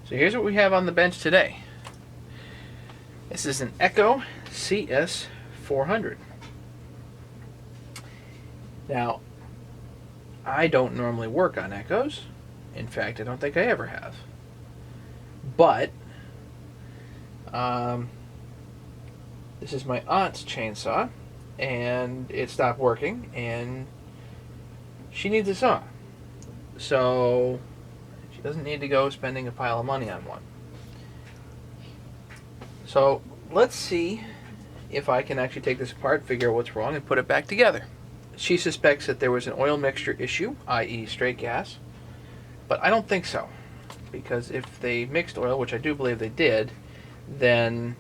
So here's what we have on the bench today. This is an Echo CS-400. Now, I don't normally work on Echoes. In fact, I don't think I ever have. But, this is my aunt's chainsaw, and it stopped working, and she needs a saw. So, she doesn't need to go spending a pile of money on one. So, let's see if I can actually take this apart, figure out what's wrong, and put it back together. She suspects that there was an oil mixture issue, i.e. straight gas, but I don't think so, because if they mixed oil, which I do believe they did, then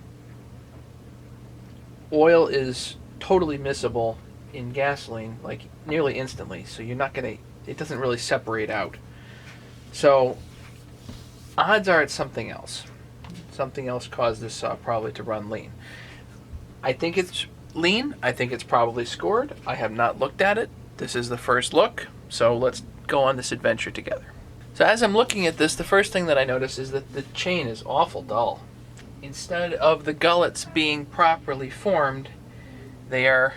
oil is totally miscible in gasoline, like nearly instantly, so you're not gonna, it doesn't really separate out. So odds are it's something else. Something else caused this saw probably to run lean. I think it's lean. I think it's probably scored. I have not looked at it. This is the first look, so let's go on this adventure together. So as I'm looking at this, the first thing that I notice is that the chain is awful dull. Instead of the gullets being properly formed, they are,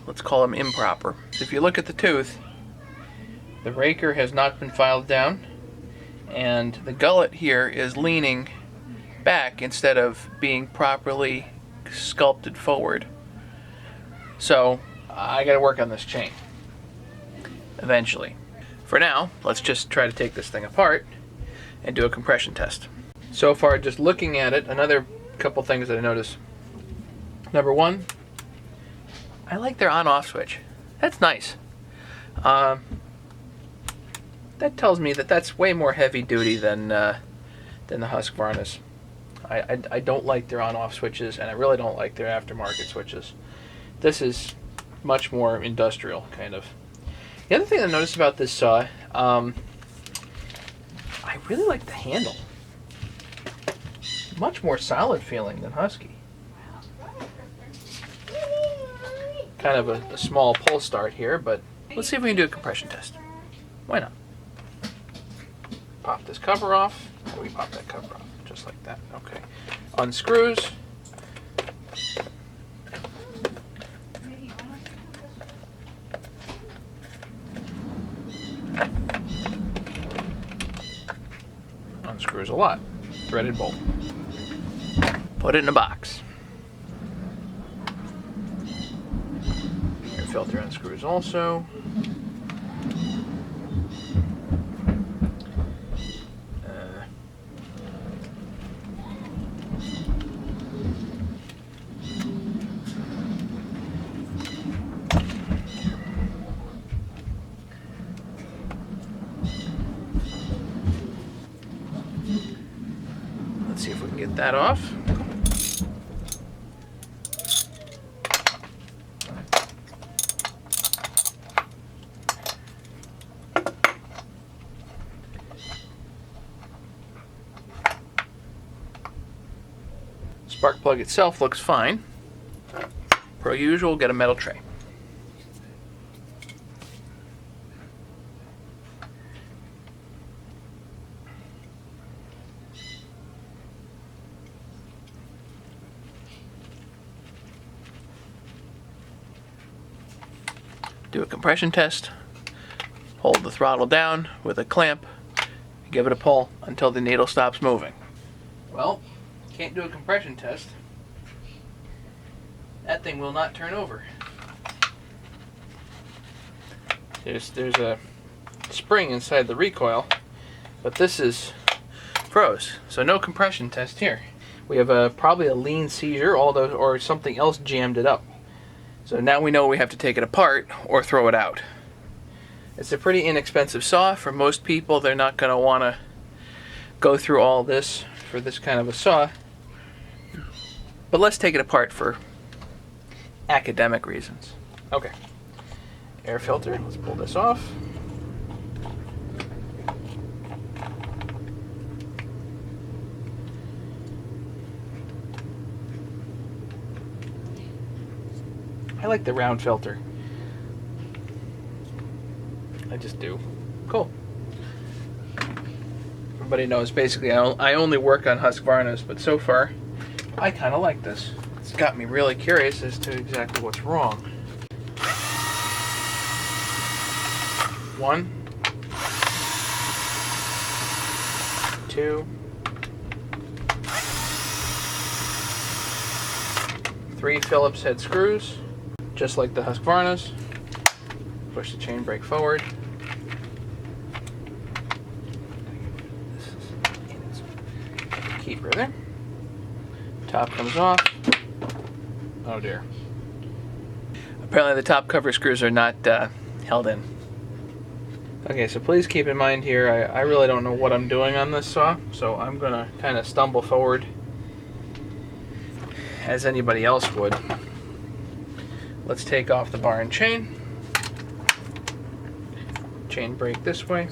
let's call them improper. So if you look at the tooth, the raker has not been filed down, and the gullet here is leaning back instead of being properly sculpted forward. So I gotta work on this chain eventually. For now, let's just try to take this thing apart and do a compression test. So far, just looking at it, another couple things that I noticed. Number one, I like their on-off switch. That's nice. That tells me that that's way more heavy duty than the Husqvarna's. I don't like their on-off switches, and I really don't like their aftermarket switches. This is much more industrial, kind of. The other thing I noticed about this saw, I really like the handle. Much more solid feeling than Husky. Kind of a small pull start here, but let's see if we can do a compression test. Why not? Pop this cover off. How do we pop that cover off? Just like that. Okay. Unscrews. Unscrews a lot. Threaded bolt. Put it in a box. Air filter unscrews also. Let's see if we can get that off. Spark plug itself looks fine. Per usual, get a metal tray. Do a compression test. Hold the throttle down with a clamp. Give it a pull until the needle stops moving. Well, can't do a compression test. That thing will not turn over. There's a spring inside the recoil, but this is froze. So no compression test here. We have probably a lean seizure, or something else jammed it up. So now we know we have to take it apart or throw it out. It's a pretty inexpensive saw. For most people, they're not going to want to go through all this for this kind of a saw. But let's take it apart for academic reasons. Okay. Air filter. Let's pull this off. I like the round filter. I just do. Cool. everybody knows, basically I only work on Husqvarnas, but so far I kind of like this. It's got me really curious as to exactly what's wrong. 1, 2, 3 Phillips head screws, just like the Husqvarnas. Push the chain brake forward. Keeper there. Top comes off. Oh dear. Apparently the top cover screws are not held in. Okay, so please keep in mind here, I really don't know what I'm doing on this saw, so I'm going to kind of stumble forward as anybody else would. Let's take off the bar and chain. Chain brake this way.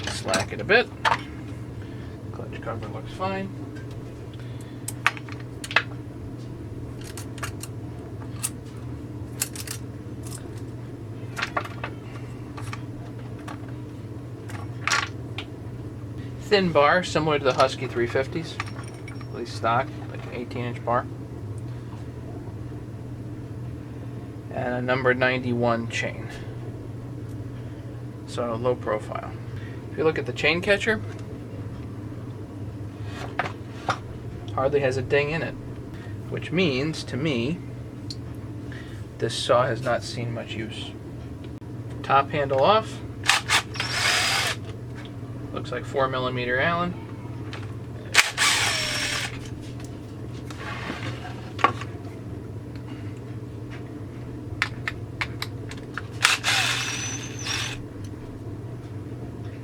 Slack it a bit. Clutch cover looks fine. Thin bar, similar to the Husky 350s, at least stock, like an 18-inch bar. And a number 91 chain. So low profile. If you look at the chain catcher, hardly has a ding in it, which means to me this saw has not seen much use. Top handle off. Looks like 4mm Allen.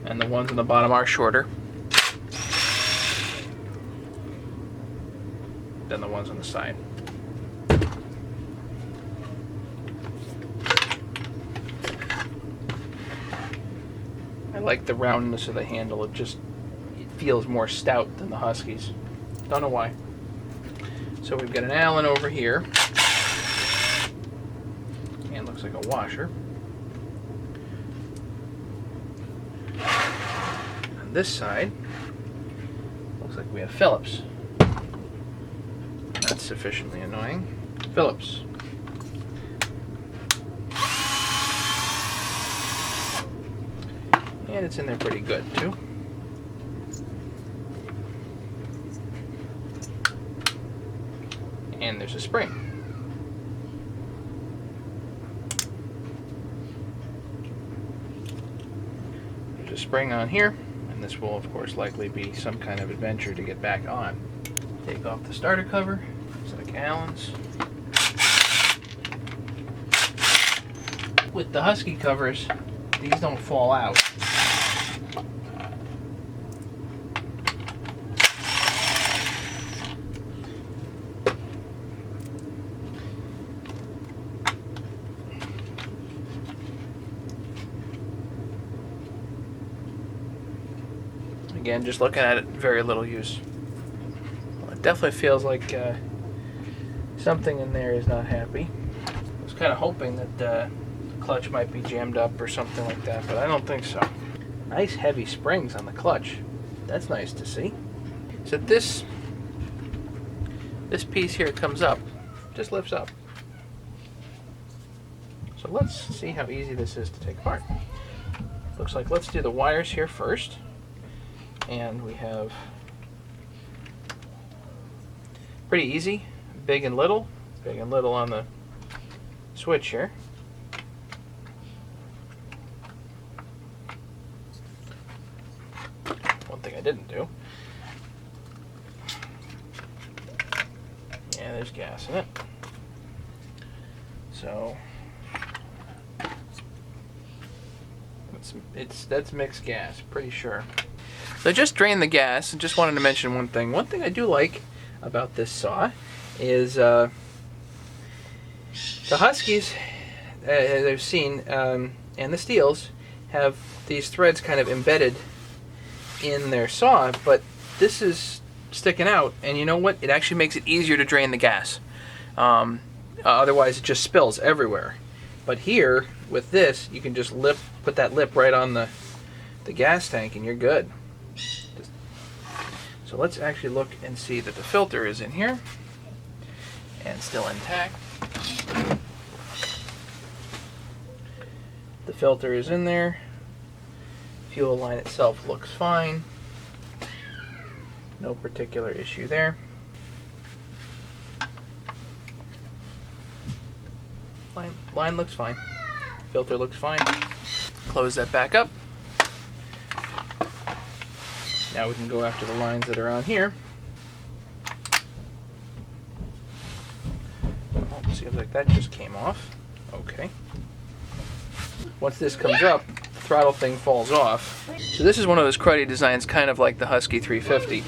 And the ones on the bottom are shorter than the ones on the side. I like the roundness of the handle. It feels more stout than the Huskies. Don't know why. So we've got an Allen over here. And looks like a washer. On this side, looks like we have Phillips. That's sufficiently annoying. Phillips. And it's in there pretty good too. And there's a spring. There's a spring on here, and this will of course likely be some kind of adventure to get back on. Take off the starter cover. It's like Allen's. With the Husky covers, these don't fall out. Again, just looking at it, very little use. Well, it definitely feels like something in there is not happy. I was kind of hoping that the clutch might be jammed up or something like that, but I don't think so. Nice heavy springs on the clutch. That's nice to see. So this piece here comes up, just lifts up. So let's see how easy this is to take apart. Looks like let's do the wires here first. And we have pretty easy, big and little on the switch here. One thing I didn't do. Yeah, there's gas in it. So that's mixed gas, pretty sure. So I just drained the gas and just wanted to mention one thing. One thing I do like about this saw is the Huskies, as I've seen, and the Steels have these threads kind of embedded in their saw, but this is sticking out, and you know what? It actually makes it easier to drain the gas. Otherwise, it just spills everywhere. But here, with this, you can just put that lip right on the gas tank, and you're good. So let's actually look and see that the filter is in here and still intact. The filter is in there. Fuel line itself looks fine. No particular issue there. Line looks fine. Filter looks fine. Close that back up. Now we can go after the lines that are on here. Oh, seems like that just came off. Okay. Once this comes up, the throttle thing falls off. So this is one of those cruddy designs, kind of like the Husky 350.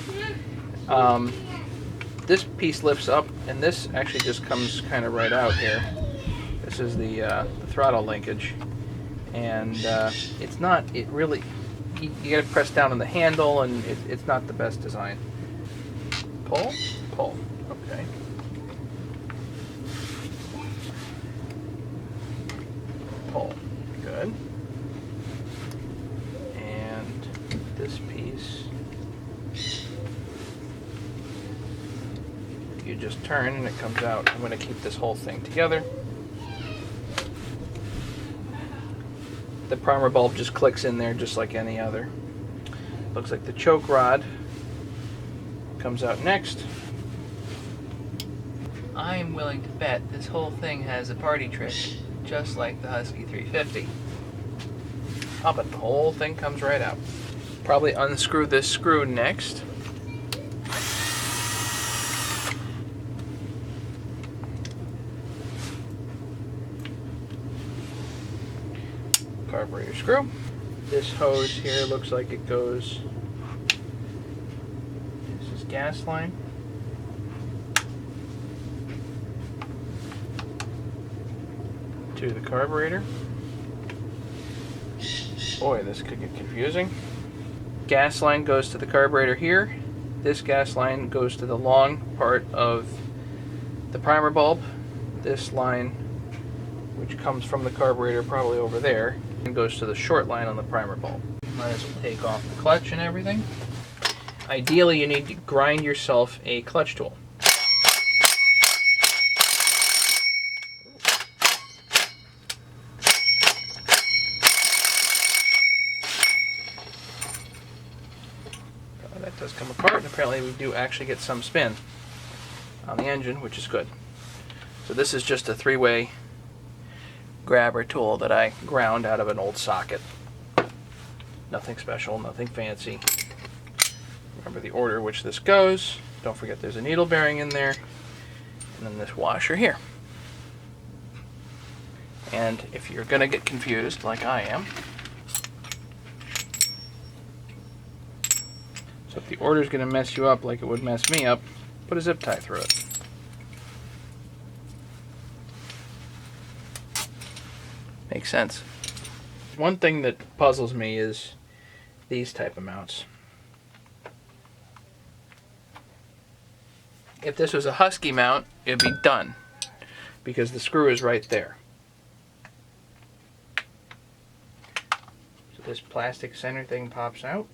This piece lifts up, and this actually just comes kind of right out here. This is the throttle linkage, and it's not. It really. You got to press down on the handle, and it's not the best design. Pull, pull. Okay. Pull. Good. And this piece, you just turn and it comes out. I'm going to keep this whole thing together. The primer bulb just clicks in there just like any other. Looks like the choke rod comes out next. I'm willing to bet this whole thing has a party trick, just like the Husky 350. Oh, but the whole thing comes right out. Probably unscrew this screw next. Carburetor screw. This hose here looks like it goes, this is gas line. To the carburetor. Boy, this could get confusing. Gas line goes to the carburetor here. This gas line goes to the long part of the primer bulb. This line, which comes from the carburetor probably over there, and goes to the short line on the primer bulb. Might as well take off the clutch and everything. Ideally, you need to grind yourself a clutch tool. That does come apart, and apparently we do actually get some spin on the engine, which is good. So this is just a three-way grabber tool that I ground out of an old socket. Nothing special, nothing fancy. Remember the order which this goes. Don't forget there's a needle bearing in there, and then this washer here. And if you're going to get confused, like I am, so if the order is going to mess you up like it would mess me up, put a zip tie through it. Makes sense. One thing that puzzles me is these type of mounts. If this was a Husky mount, it'd be done, because the screw is right there. So this plastic center thing pops out.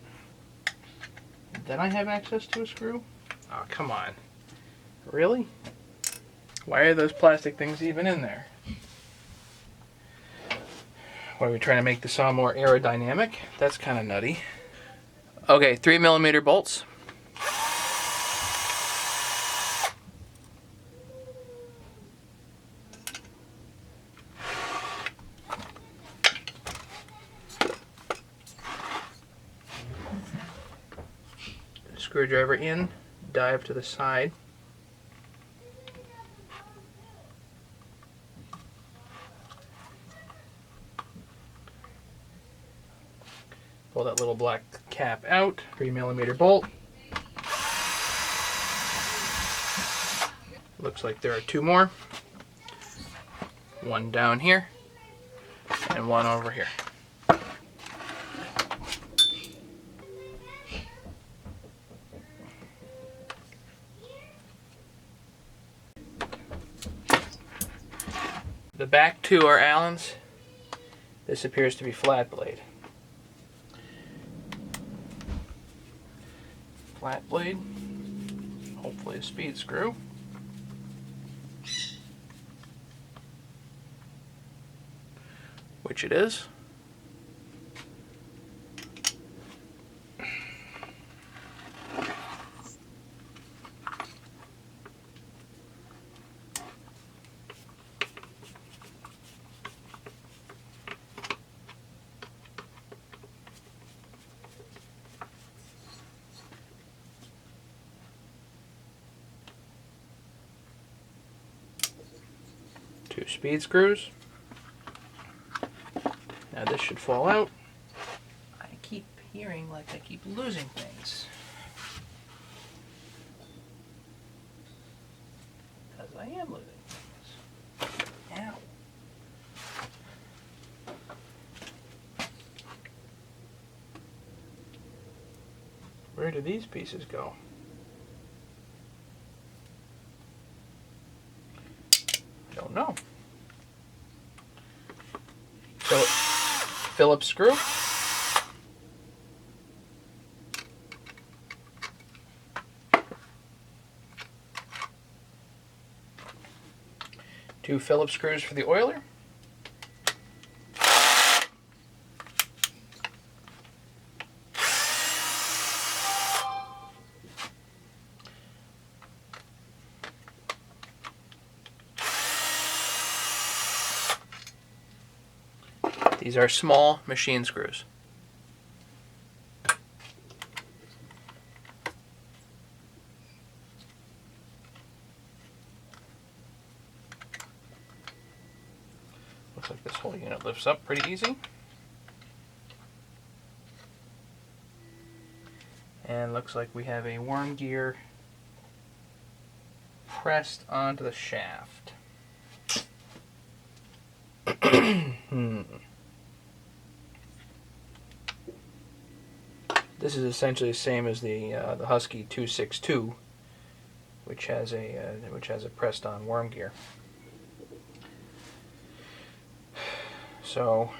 Then I have access to a screw? Oh, come on. Really? Why are those plastic things even in there? Why are we trying to make the saw more aerodynamic? That's kind of nutty. Okay, 3mm bolts. Screwdriver in, dive to the side. Pull that little black cap out, 3mm bolt. Looks like there are two more. One down here and one over here. The back two are Allen's. This appears to be flat blade. Flat blade, hopefully a speed screw. Which it is. Two speed screws. Now this should fall out. I keep hearing like I keep losing things. Because I am losing things. Ow. Where do these pieces go? I don't know. So, Phillips screw. Two Phillips screws for the oiler. These are small machine screws. Looks like this whole unit lifts up pretty easy. And looks like we have a worm gear pressed onto the shaft. This is essentially the same as the Husky 262, which has a pressed-on worm gear. So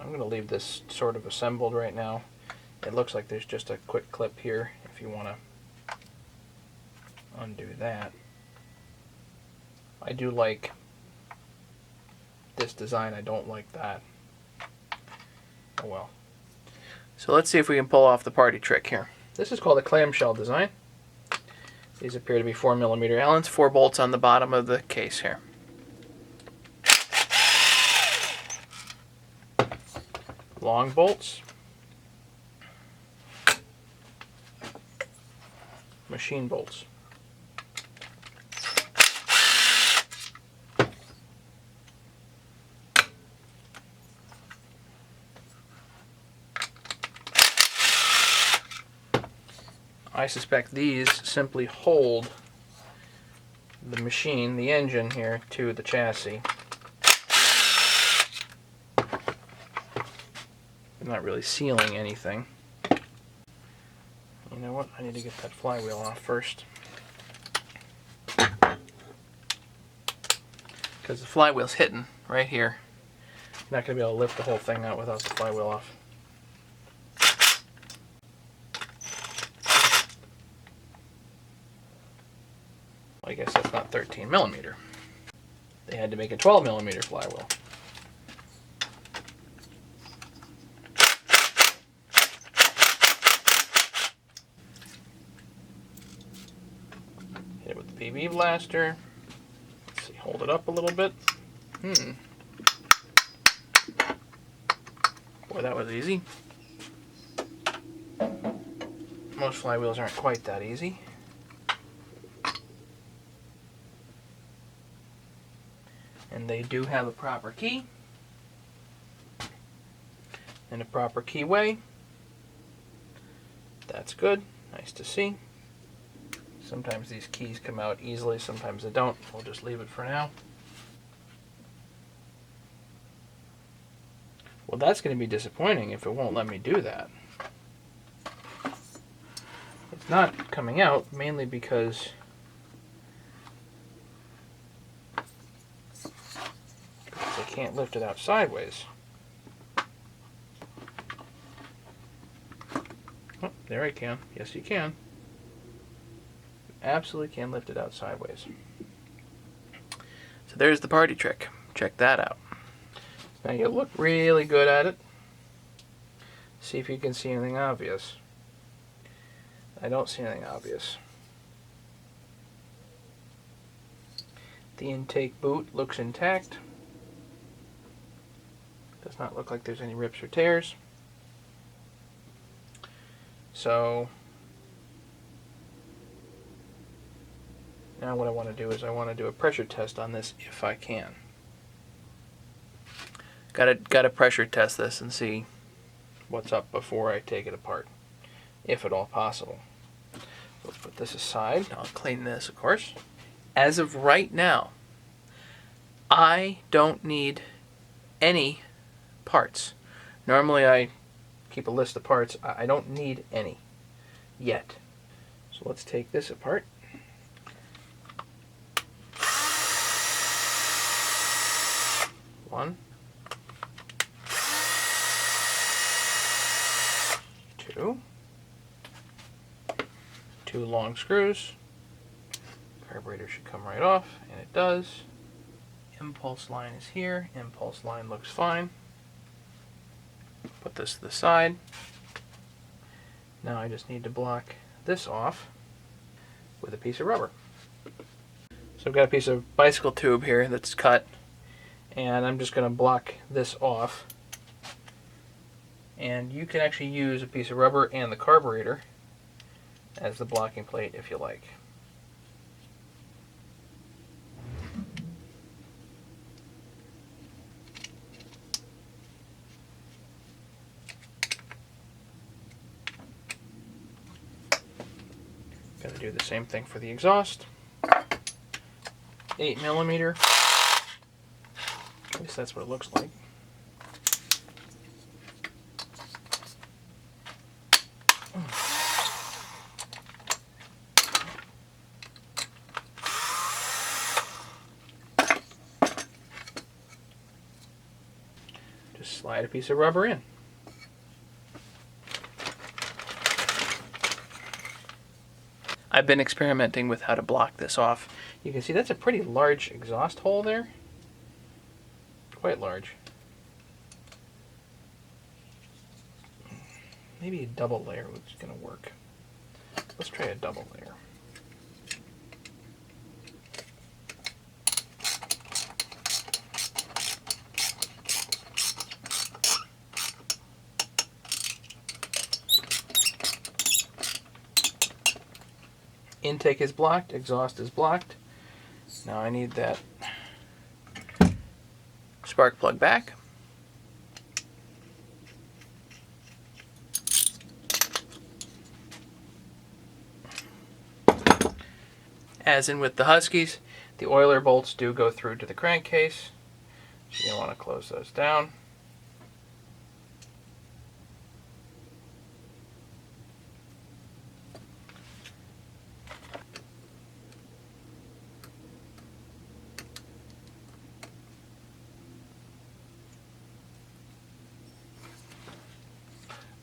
I'm going to leave this sort of assembled right now. It looks like there's just a quick clip here if you want to undo that. I do like this design. I don't like that. Oh well. So let's see if we can pull off the party trick here. This is called a clamshell design. These appear to be 4mm Allens, 4 bolts on the bottom of the case here. Long bolts. Machine bolts. I suspect these simply hold the machine, the engine here, to the chassis. They're not really sealing anything. You know what? I need to get that flywheel off first. Because the flywheel's hitting right here. You're not going to be able to lift the whole thing out without the flywheel off. I guess that's not 13mm. They had to make a 12mm flywheel. Hit it with the PV blaster. Let's see, hold it up a little bit. Boy, that was easy. Most flywheels aren't quite that easy. And they do have a proper key and a proper keyway. That's good. Nice to see. Sometimes these keys come out easily, sometimes they don't. We'll just leave it for now. Well, that's going to be disappointing if it won't let me do that. It's not coming out mainly because can't lift it out sideways. Oh, there I can. Yes, you can. You absolutely can lift it out sideways. So there's the party trick. Check that out. Now you look really good at it. See if you can see anything obvious. I don't see anything obvious. The intake boot looks intact. Does not look like there's any rips or tears. So now what I want to do is I want to do a pressure test on this if I can. Gotta pressure test this and see what's up before I take it apart, if at all possible. Let's put this aside. I'll clean this, of course. As of right now, I don't need any parts. Normally I keep a list of parts. I don't need any yet. So let's take this apart. One, two long screws. Carburetor should come right off, and it does. Impulse line is here. Impulse line looks fine. Put this to the side. Now I just need to block this off with a piece of rubber. So I've got a piece of bicycle tube here that's cut, and I'm just going to block this off. And you can actually use a piece of rubber and the carburetor as the blocking plate if you like. Going to do the same thing for the exhaust. 8mm. At least that's what it looks like. Just slide a piece of rubber in. I've been experimenting with how to block this off. You can see that's a pretty large exhaust hole there. Quite large. Maybe a double layer was going to work. Let's try a double layer. Intake is blocked, exhaust is blocked. Now I need that spark plug back. As in with the Huskies, the oiler bolts do go through to the crankcase, so you want to close those down.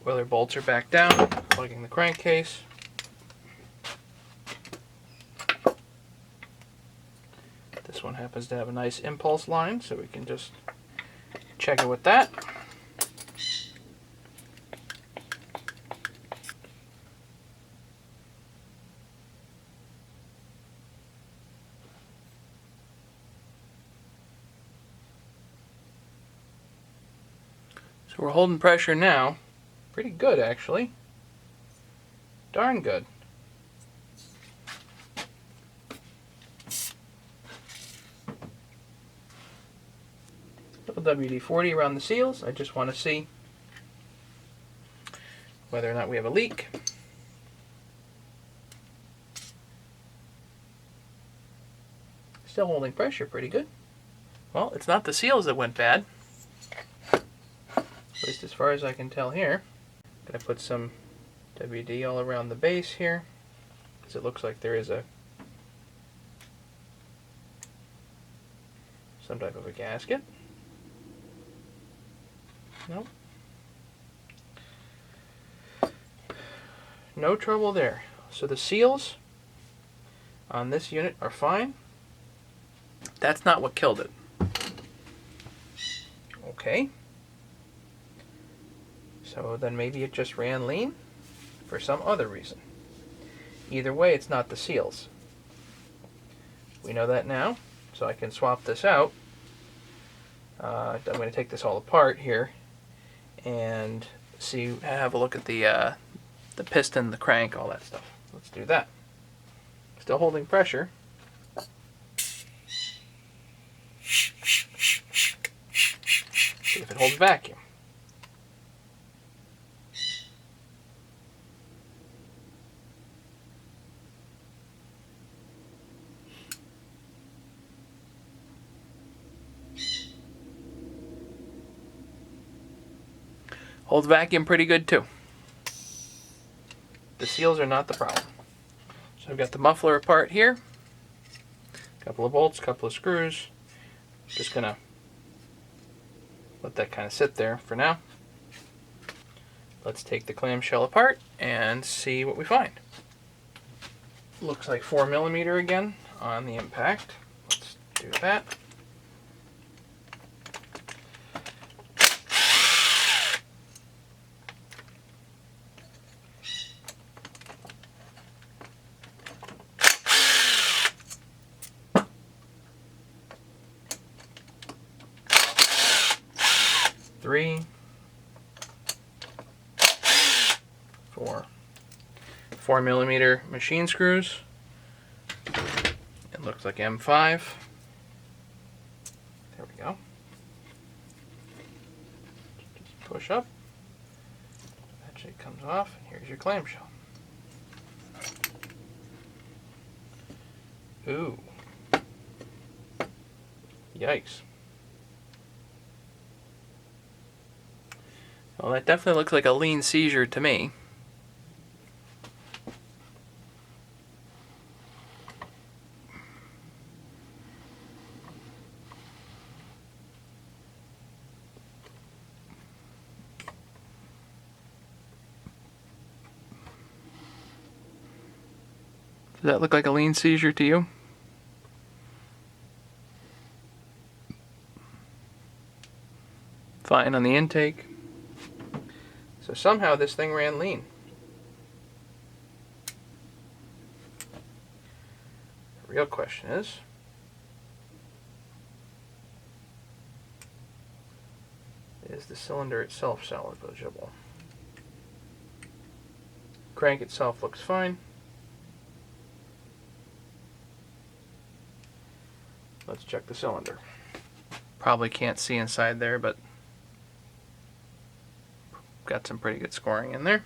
Oiler bolts are back down, plugging the crankcase. This one happens to have a nice impulse line, so we can just check it with that. So we're holding pressure now. Pretty good, actually. Darn good. Little WD-40 around the seals. I just want to see whether or not we have a leak. Still holding pressure pretty good. Well, it's not the seals that went bad. At least as far as I can tell here. Gonna put some WD all around the base here, because it looks like there is some type of a gasket. Nope. No trouble there. So the seals on this unit are fine. That's not what killed it. Okay. So then maybe it just ran lean for some other reason. Either way, it's not the seals. We know that now, so I can swap this out. I'm going to take this all apart here and have a look at the piston, the crank, all that stuff. Let's do that. Still holding pressure. See if it holds vacuum. Holds vacuum pretty good too. The seals are not the problem. So I've got the muffler apart here. A couple of bolts, a couple of screws. Just gonna let that kind of sit there for now. Let's take the clamshell apart and see what we find. Looks like 4mm again on the impact. Let's do that. Three, 4. 4mm machine screws. It looks like M5. There we go. Just push up. Actually, it comes off, and here's your clamshell. Ooh. Yikes. Well, that definitely looks like a lean seizure to me. Does that look like a lean seizure to you? Fine on the intake. So somehow this thing ran lean. The real question is the cylinder itself salvageable? Crank itself looks fine. Let's check the cylinder. Probably can't see inside there, but got some pretty good scoring in there.